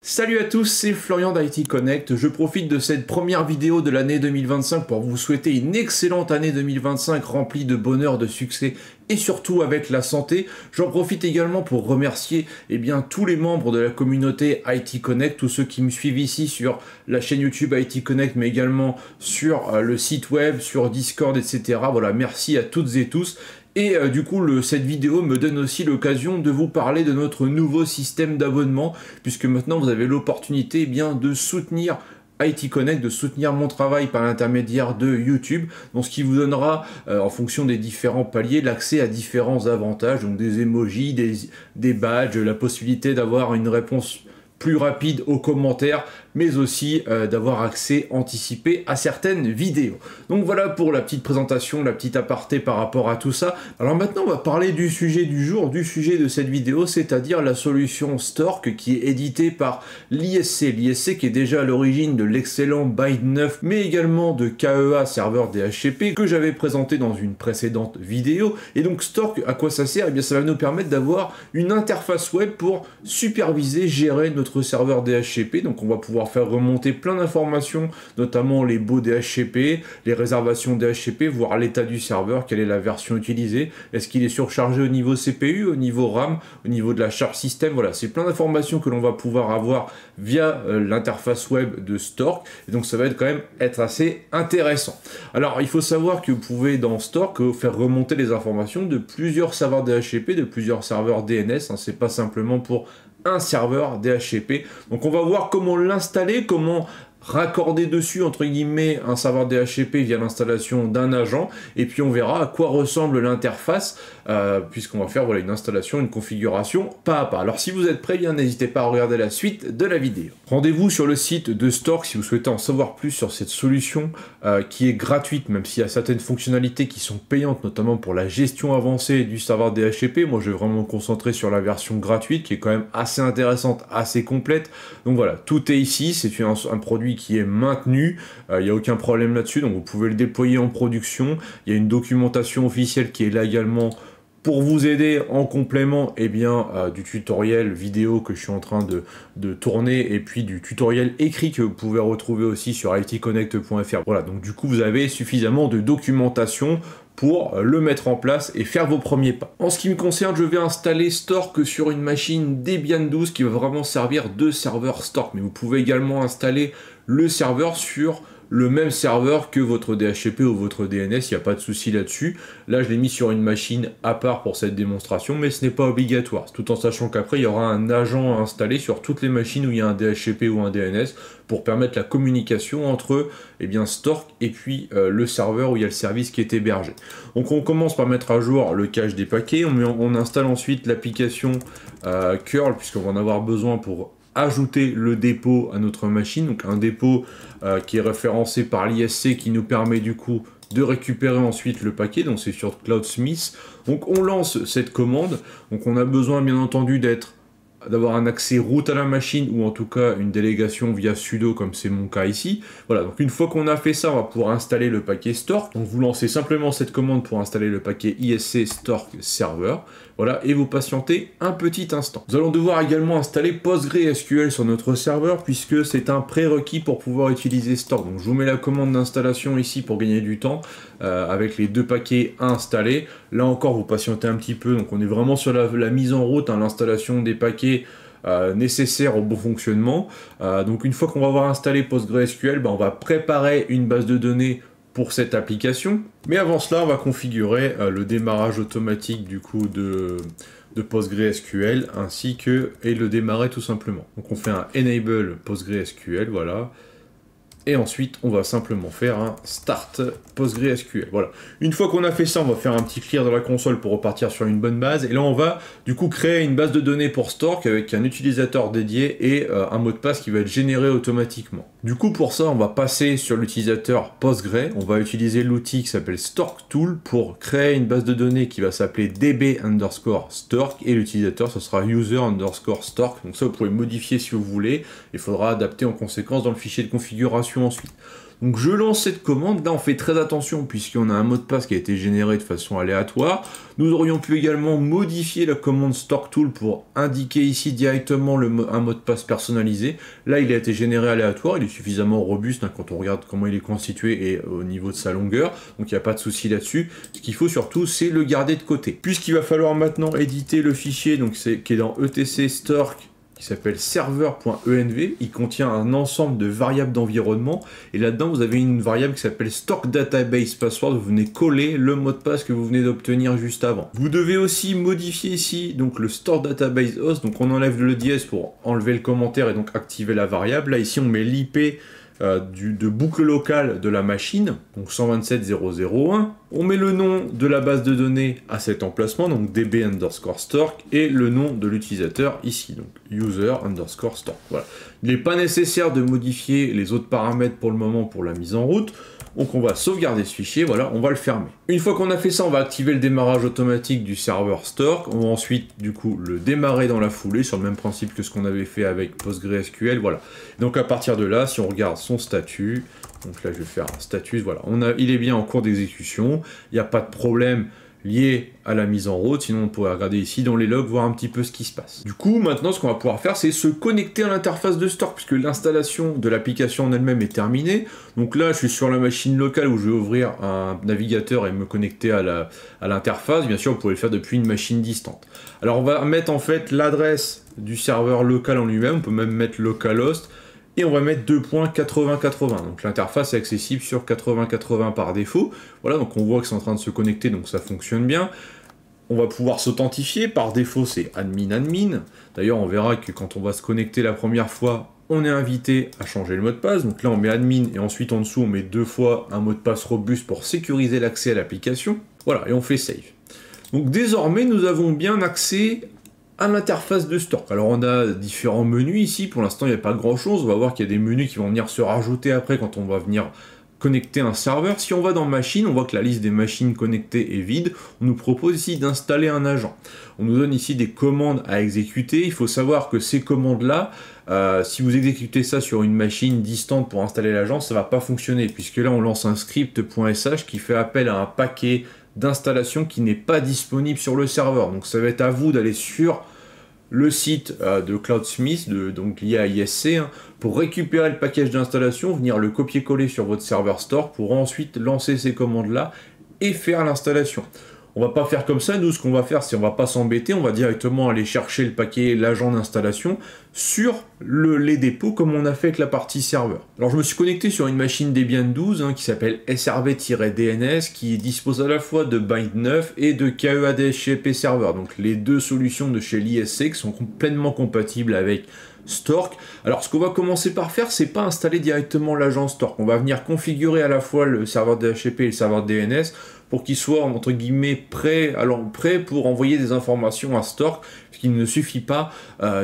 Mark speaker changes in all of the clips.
Speaker 1: Salut à tous, c'est Florian d'IT Connect. Je profite de cette première vidéo de l'année 2025 pour vous souhaiter une excellente année 2025 remplie de bonheur, de succès et surtout avec la santé. J'en profite également pour remercier tous les membres de la communauté IT Connect, tous ceux qui me suivent ici sur la chaîne YouTube IT Connect, mais également sur le site web, sur Discord, etc. Voilà, merci à toutes et tous. Et du coup, cette vidéo me donne aussi l'occasion de vous parler de notre nouveau système d'abonnement, puisque maintenant vous avez l'opportunité de soutenir IT Connect, de soutenir mon travail par l'intermédiaire de YouTube, donc ce qui vous donnera, en fonction des différents paliers, l'accès à différents avantages, donc des emojis, des badges, la possibilité d'avoir une réponse plus rapide aux commentaires, mais aussi d'avoir accès anticipé à certaines vidéos. Donc voilà pour la petite présentation, la petite aparté par rapport à tout ça. Alors maintenant, on va parler du sujet du jour, du sujet de cette vidéo, c'est-à-dire la solution Stork qui est éditée par l'ISC. L'ISC qui est déjà à l'origine de l'excellent Byte 9, mais également de KEA serveur DHCP que j'avais présenté dans une précédente vidéo. Et donc Stork, à quoi ça sert? Eh bien ça va nous permettre d'avoir une interface web pour superviser, gérer notre serveur DHCP. Donc on va pouvoir faire remonter plein d'informations, notamment les baux DHCP, les réservations DHCP, voir l'état du serveur, quelle est la version utilisée, est-ce qu'il est surchargé au niveau CPU, au niveau RAM, au niveau de la charge système. Voilà, c'est plein d'informations que l'on va pouvoir avoir via l'interface web de Stork, et donc ça va quand même être assez intéressant. Alors il faut savoir que vous pouvez dans Stork faire remonter les informations de plusieurs serveurs DHCP, de plusieurs serveurs DNS, c'est pas simplement pour un serveur DHCP. Donc on va voir comment l'installer, comment raccorder dessus entre guillemets un serveur DHCP via l'installation d'un agent, et puis on verra à quoi ressemble l'interface puisqu'on va faire une installation, une configuration pas à pas. Alors si vous êtes prêts, n'hésitez pas à regarder la suite de la vidéo. Rendez-vous sur le site de Stork si vous souhaitez en savoir plus sur cette solution qui est gratuite, même s'il y a certaines fonctionnalités qui sont payantes, notamment pour la gestion avancée du serveur DHCP. Moi je vais vraiment me concentrer sur la version gratuite qui est quand même assez intéressante, assez complète. Donc voilà, tout est ici, c'est un produit qui est maintenu, il n'y a aucun problème là-dessus, donc vous pouvez le déployer en production. Il y a une documentation officielle qui est là également pour vous aider en complément du tutoriel vidéo que je suis en train de tourner, et puis du tutoriel écrit que vous pouvez retrouver aussi sur itconnect.fr. Voilà, donc du coup vous avez suffisamment de documentation pour le mettre en place et faire vos premiers pas. En ce qui me concerne, je vais installer Stork sur une machine Debian 12 qui va vraiment servir de serveur Stork, mais vous pouvez également installer le serveur sur le même serveur que votre DHCP ou votre DNS, il n'y a pas de souci là-dessus. Là, je l'ai mis sur une machine à part pour cette démonstration, mais ce n'est pas obligatoire, tout en sachant qu'après, il y aura un agent installé sur toutes les machines où il y a un DHCP ou un DNS pour permettre la communication entre Stork et puis le serveur où il y a le service qui est hébergé. Donc on commence par mettre à jour le cache des paquets, on installe ensuite l'application curl, puisqu'on va en avoir besoin pour ajouter le dépôt à notre machine, donc un dépôt qui est référencé par l'ISC qui nous permet du coup de récupérer ensuite le paquet, donc c'est sur Cloudsmith. Donc on lance cette commande, donc on a besoin bien entendu d'avoir un accès root à la machine, ou en tout cas une délégation via sudo comme c'est mon cas ici. Voilà, donc une fois qu'on a fait ça, on va pouvoir installer le paquet Stork. Donc vous lancez simplement cette commande pour installer le paquet ISC Stork Server. Voilà, et vous patientez un petit instant. Nous allons devoir également installer PostgreSQL sur notre serveur, puisque c'est un prérequis pour pouvoir utiliser Stork. Donc je vous mets la commande d'installation ici pour gagner du temps, avec les deux paquets à installer. Là encore, vous patientez un petit peu, donc on est vraiment sur la mise en route, l'installation des paquets nécessaires au bon fonctionnement. Donc une fois qu'on va avoir installé PostgreSQL, on va préparer une base de données pour cette application. Mais avant cela, on va configurer le démarrage automatique du coup de PostgreSQL, ainsi que le démarrer tout simplement. Donc on fait un enable PostgreSQL, voilà. Et ensuite, on va simplement faire un start PostgreSQL. Voilà. Une fois qu'on a fait ça, on va faire un petit clear dans la console pour repartir sur une bonne base. Et là, on va du coup créer une base de données pour Stork avec un utilisateur dédié et un mot de passe qui va être généré automatiquement. Du coup, pour ça, on va passer sur l'utilisateur Postgre. On va utiliser l'outil qui s'appelle Stork Tool pour créer une base de données qui va s'appeler db_stork, et l'utilisateur, ce sera user_stork. Donc ça, vous pouvez modifier si vous voulez. Il faudra adapter en conséquence dans le fichier de configuration. configuration ensuite. Donc je lance cette commande, là on fait très attention puisqu'on a un mot de passe qui a été généré de façon aléatoire. Nous aurions pu également modifier la commande StorkTool pour indiquer ici directement un mot de passe personnalisé. Là il a été généré aléatoire, il est suffisamment robuste hein, quand on regarde comment il est constitué et au niveau de sa longueur, donc il n'y a pas de souci là-dessus. Ce qu'il faut surtout c'est le garder de côté. Puisqu'il va falloir maintenant éditer le fichier donc qui est dans etc stork, qui s'appelle server.env, il contient un ensemble de variables d'environnement, et là-dedans vous avez une variable qui s'appelle stock database password, vous venez coller le mot de passe que vous venez d'obtenir juste avant. Vous devez aussi modifier ici donc le store database host, donc on enlève le dièse pour enlever le commentaire et donc activer la variable. Là ici on met l'IP de boucle locale de la machine, donc 127.0.0.1. On met le nom de la base de données à cet emplacement, donc db_stork, et le nom de l'utilisateur ici, donc user_stork. Voilà. Il n'est pas nécessaire de modifier les autres paramètres pour le moment pour la mise en route. Donc on va sauvegarder ce fichier, voilà, on va le fermer. Une fois qu'on a fait ça, on va activer le démarrage automatique du serveur Stork. On va ensuite, du coup, le démarrer dans la foulée, sur le même principe que ce qu'on avait fait avec PostgreSQL, voilà. Donc à partir de là, si on regarde son statut, donc là je vais faire un status, voilà, il est bien en cours d'exécution, il n'y a pas de problème lié à la mise en route, sinon on pourrait regarder ici dans les logs, voir un petit peu ce qui se passe. Du coup, maintenant, ce qu'on va pouvoir faire, c'est se connecter à l'interface de Stork, puisque l'installation de l'application en elle-même est terminée. Donc là, je suis sur la machine locale où je vais ouvrir un navigateur et me connecter à l'interface. Bien sûr, vous pouvez le faire depuis une machine distante. Alors, on va mettre en fait l'adresse du serveur local en lui-même, on peut même mettre localhost, et on va mettre 2.8080. Donc l'interface est accessible sur 8080 par défaut. Voilà, donc on voit que c'est en train de se connecter, donc ça fonctionne bien. On va pouvoir s'authentifier, par défaut c'est admin. D'ailleurs on verra que quand on va se connecter la première fois, on est invité à changer le mot de passe. Donc là on met admin et ensuite en dessous on met 2 fois un mot de passe robuste pour sécuriser l'accès à l'application. Voilà, et on fait save. Donc désormais nous avons bien accès à l'interface de Stork. Alors on a différents menus ici, pour l'instant il n'y a pas grand chose, on va voir qu'il y a des menus qui vont venir se rajouter après quand on va venir connecter un serveur. Si on va dans machine, on voit que la liste des machines connectées est vide, on nous propose ici d'installer un agent. On nous donne ici des commandes à exécuter, il faut savoir que ces commandes-là, si vous exécutez ça sur une machine distante pour installer l'agent, ça ne va pas fonctionner, puisque là on lance un script.sh qui fait appel à un paquet d'installation qui n'est pas disponible sur le serveur. Donc ça va être à vous d'aller sur le site de Cloudsmith, donc lié à ISC, hein, pour récupérer le package d'installation, venir le copier-coller sur votre serveur Stork pour ensuite lancer ces commandes-là et faire l'installation. On va pas faire comme ça, nous ce qu'on va faire, c'est on va pas s'embêter, on va directement aller chercher le paquet, l'agent d'installation sur les dépôts comme on a fait avec la partie serveur. Alors je me suis connecté sur une machine Debian 12 hein, qui s'appelle SRV-DNS qui dispose à la fois de Bind 9 et de KEA-DHCP Server, donc les deux solutions de chez l'ISC qui sont pleinement compatibles avec Stork. Alors ce qu'on va commencer par faire, c'est pas installer directement l'agent Stork, on va venir configurer à la fois le serveur DHCP et le serveur DNS pour qu'il soit entre guillemets prêt pour envoyer des informations à Stork, puisqu'il ne suffit pas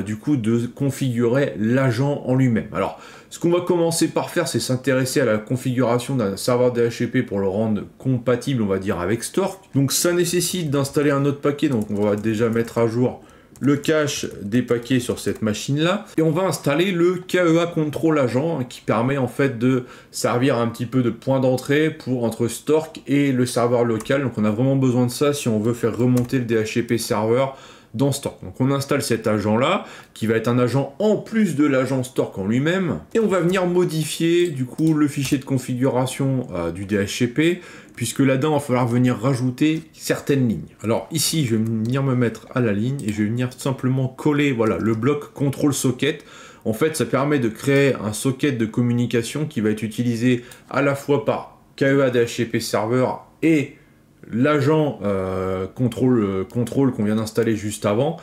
Speaker 1: du coup de configurer l'agent en lui-même. Alors ce qu'on va commencer par faire, c'est s'intéresser à la configuration d'un serveur DHCP pour le rendre compatible, on va dire, avec Stork. Donc ça nécessite d'installer un autre paquet, donc on va déjà mettre à jour le cache des paquets sur cette machine-là, et on va installer le KEA Control Agent qui permet en fait de servir un petit peu de point d'entrée entre Stork et le serveur local. Donc on a vraiment besoin de ça si on veut faire remonter le DHCP serveur dans Stork. Donc on installe cet agent-là, qui va être un agent en plus de l'agent Stork en lui-même, et on va venir modifier du coup le fichier de configuration du DHCP, puisque là-dedans il va falloir venir rajouter certaines lignes. Alors ici je vais venir me mettre à la ligne, et je vais venir simplement coller voilà, le bloc control socket. En fait ça permet de créer un socket de communication qui va être utilisé à la fois par KEA DHCP Server et l'agent contrôle qu'on vient d'installer juste avant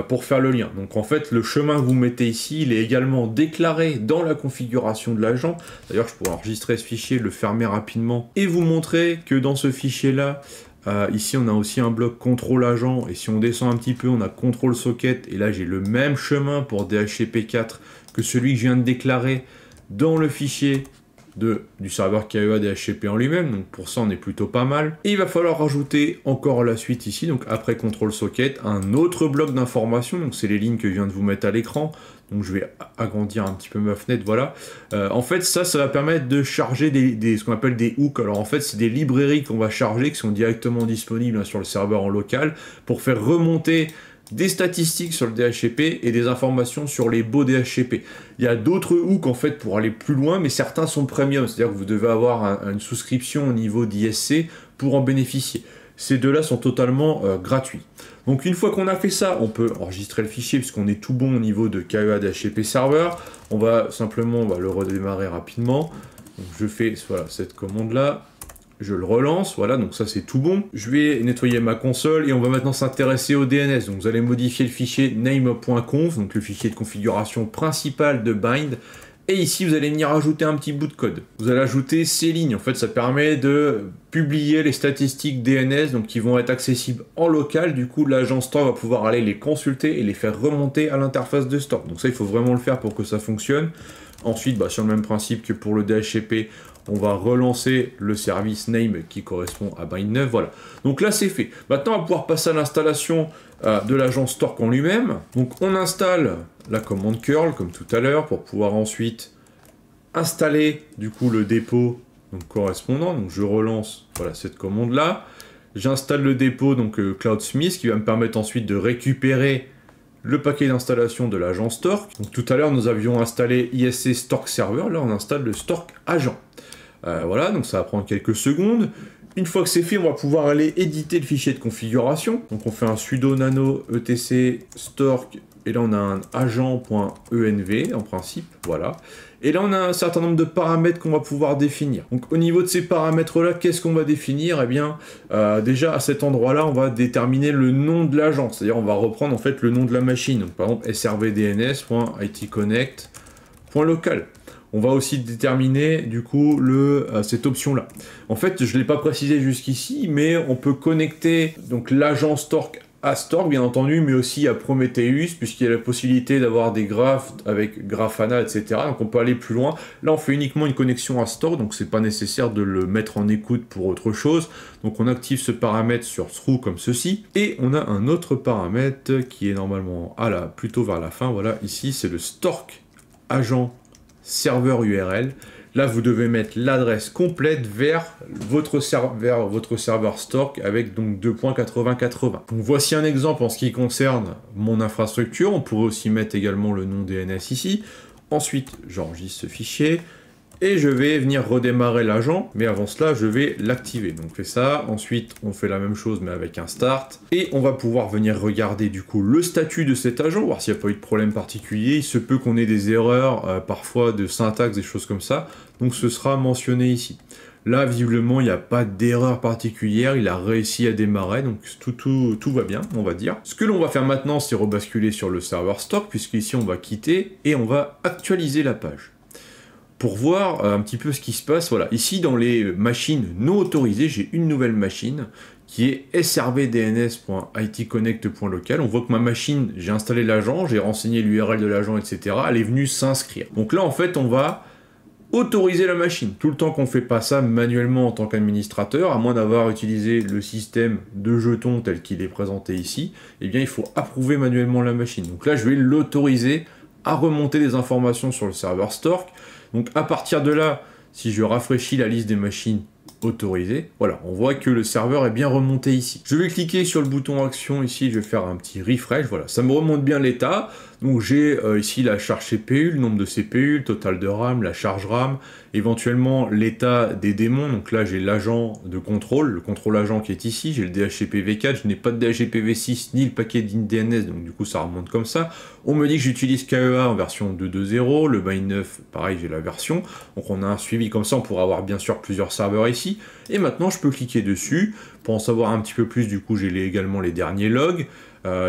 Speaker 1: pour faire le lien. Donc en fait le chemin que vous mettez ici, il est également déclaré dans la configuration de l'agent. D'ailleurs je pourrais enregistrer ce fichier, le fermer rapidement et vous montrer que dans ce fichier là, ici on a aussi un bloc contrôle agent, et si on descend un petit peu on a contrôle socket, et là j'ai le même chemin pour DHCP4 que celui que je viens de déclarer dans le fichier du serveur KEA DHCP en lui-même, donc pour ça on est plutôt pas mal. Et il va falloir rajouter encore la suite ici, donc après control socket, un autre bloc d'information, donc c'est les lignes que je viens de vous mettre à l'écran. Donc je vais agrandir un petit peu ma fenêtre, voilà. En fait, ça va permettre de charger ce qu'on appelle des hooks. Alors en fait, c'est des librairies qu'on va charger, qui sont directement disponibles, hein, sur le serveur en local, pour faire remonter des statistiques sur le DHCP et des informations sur les baux DHCP. Il y a d'autres hooks en fait pour aller plus loin, mais certains sont premium, c'est-à-dire que vous devez avoir une souscription au niveau d'ISC pour en bénéficier. Ces deux-là sont totalement gratuits. Donc une fois qu'on a fait ça, on peut enregistrer le fichier puisqu'on est tout bon au niveau de KEA DHCP Server. On va simplement le redémarrer rapidement. Donc je fais voilà, cette commande-là. Je le relance, voilà, donc ça c'est tout bon. Je vais nettoyer ma console et on va maintenant s'intéresser au DNS. Donc vous allez modifier le fichier name.conf, donc le fichier de configuration principal de Bind. Et ici, vous allez venir ajouter un petit bout de code. Vous allez ajouter ces lignes. En fait, ça permet de publier les statistiques DNS, donc qui vont être accessibles en local. Du coup, l'agent Store va pouvoir aller les consulter et les faire remonter à l'interface de Store. Donc ça, il faut vraiment le faire pour que ça fonctionne. Ensuite, sur le même principe que pour le DHCP, on va relancer le service name qui correspond à Bind9, voilà. Donc là, c'est fait. Maintenant, on va pouvoir passer à l'installation de l'agent Stork en lui-même. Donc on installe la commande curl, comme tout à l'heure, pour pouvoir ensuite installer, du coup, le dépôt donc, correspondant. Donc je relance, voilà, cette commande-là. J'installe le dépôt, donc Cloudsmith, qui va me permettre ensuite de récupérer le paquet d'installation de l'agent Stork. Donc tout à l'heure, nous avions installé ISC Stork Server. Là, on installe le Stork Agent. Voilà, donc ça va prendre quelques secondes. Une fois que c'est fait, on va pouvoir aller éditer le fichier de configuration. Donc on fait un sudo nano etc stork, et là on a un agent.env en principe, voilà. Et là on a un certain nombre de paramètres qu'on va pouvoir définir. Donc au niveau de ces paramètres-là, qu'est-ce qu'on va définir? Eh bien, déjà à cet endroit-là, on va déterminer le nom de l'agent, c'est-à-dire on va reprendre en fait le nom de la machine. Donc par exemple srvdns.itconnect.local. On va aussi déterminer du coup cette option-là. En fait, je ne l'ai pas précisé jusqu'ici, mais on peut connecter donc l'agent Stork à Stork, bien entendu, mais aussi à Prometheus, puisqu'il y a la possibilité d'avoir des graphes avec Grafana, etc. Donc on peut aller plus loin. Là, on fait uniquement une connexion à Stork, donc c'est pas nécessaire de le mettre en écoute pour autre chose. Donc on active ce paramètre sur True comme ceci. Et on a un autre paramètre qui est normalement plutôt vers la fin. Voilà, ici, c'est le Stork agent serveur URL. Là, vous devez mettre l'adresse complète vers votre serveur Stork avec donc 2.8080. Donc voici un exemple en ce qui concerne mon infrastructure. On pourrait aussi mettre également le nom DNS ici. Ensuite, j'enregistre ce fichier et je vais venir redémarrer l'agent, mais avant cela, je vais l'activer. Donc on fait ça, ensuite on fait la même chose mais avec un start, et on va pouvoir venir regarder du coup le statut de cet agent, voir s'il n'y a pas eu de problème particulier. Il se peut qu'on ait des erreurs, parfois de syntaxe, des choses comme ça, donc ce sera mentionné ici. Là, visiblement, il n'y a pas d'erreur particulière, il a réussi à démarrer, donc tout va bien, on va dire. Ce que l'on va faire maintenant, c'est rebasculer sur le serveur Stork, puisqu'ici on va quitter, et on va actualiser la page. Pour voir un petit peu ce qui se passe, voilà, ici dans les machines non autorisées, j'ai une nouvelle machine qui est srvdns.itconnect.local. On voit que ma machine, j'ai installé l'agent, j'ai renseigné l'URL de l'agent, etc. Elle est venue s'inscrire. Donc là, en fait, on va autoriser la machine. Tout le temps qu'on ne fait pas ça manuellement en tant qu'administrateur, à moins d'avoir utilisé le système de jetons tel qu'il est présenté ici, eh bien, il faut approuver manuellement la machine. Donc là, je vais l'autoriser à remonter des informations sur le serveur Stork. Donc à partir de là, si je rafraîchis la liste des machines autorisées, voilà, on voit que le serveur est bien remonté ici. Je vais cliquer sur le bouton action ici, je vais faire un petit refresh, voilà, ça me remonte bien l'état. Donc j'ai ici la charge CPU, le nombre de CPU, le total de RAM, la charge RAM, éventuellement l'état des démons. Donc là j'ai l'agent de contrôle, le contrôle agent qui est ici, j'ai le DHCP V4, je n'ai pas de DHCP V6 ni le paquet d'InDNS, donc du coup ça remonte comme ça. On me dit que j'utilise KEA en version 2.2.0, le Bind9 pareil j'ai la version, donc on a un suivi comme ça, on pourra avoir bien sûr plusieurs serveurs ici. Et maintenant je peux cliquer dessus, pour en savoir un petit peu plus, du coup j'ai également les derniers logs.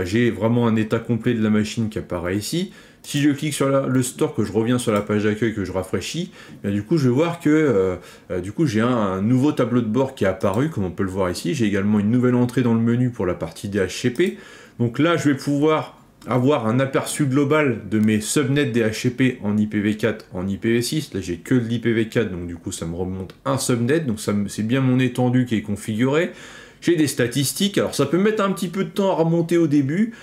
Speaker 1: J'ai vraiment un état complet de la machine qui apparaît ici. Si je clique sur le store, que je reviens sur la page d'accueil, que je rafraîchis, bien, du coup je vais voir que du coup j'ai un nouveau tableau de bord qui est apparu, comme on peut le voir ici. J'ai également une nouvelle entrée dans le menu pour la partie DHCP. Donc là je vais pouvoir avoir un aperçu global de mes subnets DHCP en IPv4, en IPv6. Là, j'ai que de l'IPv4, donc du coup, ça me remonte un subnet, donc c'est bien mon étendue qui est configurée. J'ai des statistiques, alors ça peut mettre un petit peu de temps à remonter au début,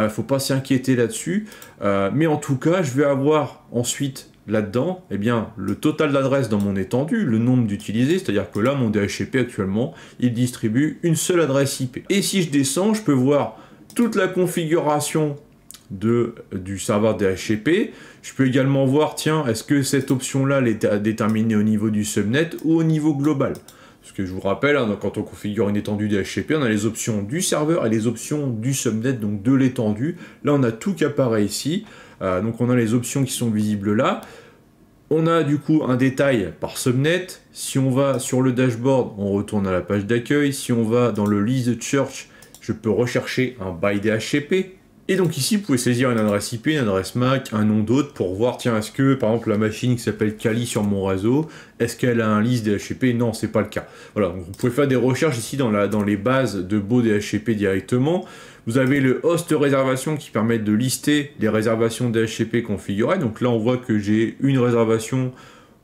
Speaker 1: faut pas s'inquiéter là-dessus, mais en tout cas, je vais avoir ensuite là-dedans, eh bien, le total d'adresses dans mon étendue, le nombre d'utilisés, c'est-à-dire que là, mon DHCP actuellement, il distribue une seule adresse IP. Et si je descends, je peux voir toute la configuration du serveur DHCP. Je peux également voir, tiens, est-ce que cette option-là elle est déterminée au niveau du subnet ou au niveau global? Parce que je vous rappelle, hein, quand on configure une étendue DHCP, on a les options du serveur et les options du subnet, donc de l'étendue. Là, on a tout qui apparaît ici. Donc on a les options qui sont visibles là. On a du coup un détail par subnet. Si on va sur le dashboard, on retourne à la page d'accueil. Si on va dans le list church, je peux rechercher un by DHCP. Et donc ici, vous pouvez saisir une adresse IP, une adresse MAC, un nom d'autre pour voir, tiens, est-ce que, par exemple, la machine qui s'appelle Kali sur mon réseau, est-ce qu'elle a un list DHCP? Non, c'est pas le cas. Voilà, donc vous pouvez faire des recherches ici dans les bases de beaux DHCP directement. Vous avez le host réservation qui permet de lister les réservations DHCP configurées. Donc là, on voit que j'ai une réservation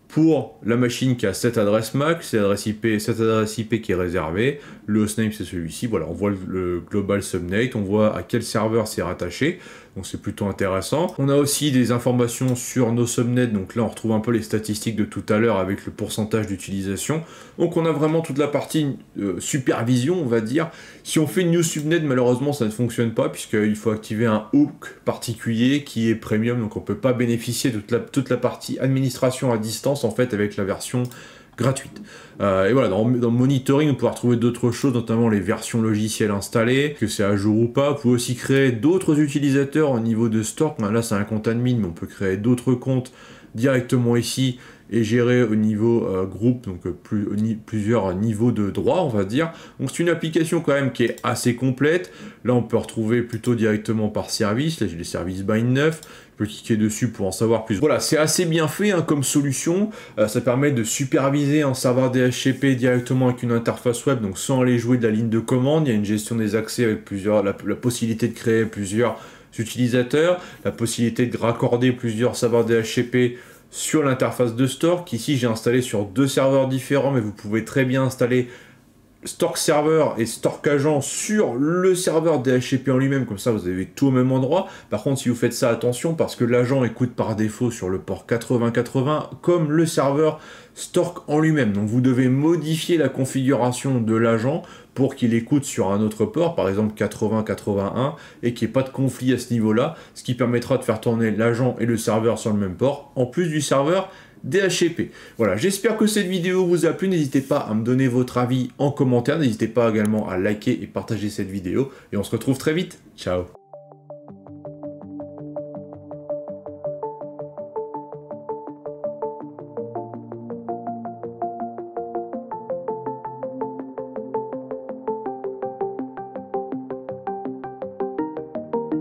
Speaker 1: pour la machine qui a cette adresse MAC, cette adresse IP qui est réservée, le hostname c'est celui-ci, voilà, on voit le global subnet, on voit à quel serveur c'est rattaché, donc c'est plutôt intéressant. On a aussi des informations sur nos subnets, donc là on retrouve un peu les statistiques de tout à l'heure avec le pourcentage d'utilisation, donc on a vraiment toute la partie supervision, on va dire. Si on fait une new subnet, malheureusement ça ne fonctionne pas, puisqu'il faut activer un hook particulier qui est premium, donc on ne peut pas bénéficier de toute la partie administration à distance en fait avec la version gratuite. Et voilà, dans le monitoring, on pourra retrouver d'autres choses, notamment les versions logicielles installées, que c'est à jour ou pas. Vous pouvez aussi créer d'autres utilisateurs au niveau de Stork. Là, c'est un compte admin, mais on peut créer d'autres comptes directement ici et gérer au niveau groupe, donc plusieurs niveaux de droit, on va dire. Donc c'est une application quand même qui est assez complète. Là, on peut retrouver plutôt directement par service. Là, j'ai les services bind 9. Je peux cliquer dessus pour en savoir plus. Voilà, c'est assez bien fait hein, comme solution. Ça permet de superviser un serveur DHCP directement avec une interface web, donc sans aller jouer de la ligne de commande. Il y a une gestion des accès avec la possibilité de créer plusieurs utilisateurs, la possibilité de raccorder plusieurs serveurs DHCP sur l'interface de Stork. Ici, j'ai installé sur 2 serveurs différents, mais vous pouvez très bien installer Stork Server et Stork Agent sur le serveur DHCP en lui-même, comme ça vous avez tout au même endroit. Par contre, si vous faites ça, attention, parce que l'agent écoute par défaut sur le port 8080 comme le serveur Stork en lui-même. Donc vous devez modifier la configuration de l'agent pour qu'il écoute sur un autre port, par exemple 8081, et qu'il n'y ait pas de conflit à ce niveau-là, ce qui permettra de faire tourner l'agent et le serveur sur le même port, en plus du serveur DHCP. Voilà, j'espère que cette vidéo vous a plu. N'hésitez pas à me donner votre avis en commentaire. N'hésitez pas également à liker et partager cette vidéo. Et on se retrouve très vite. Ciao.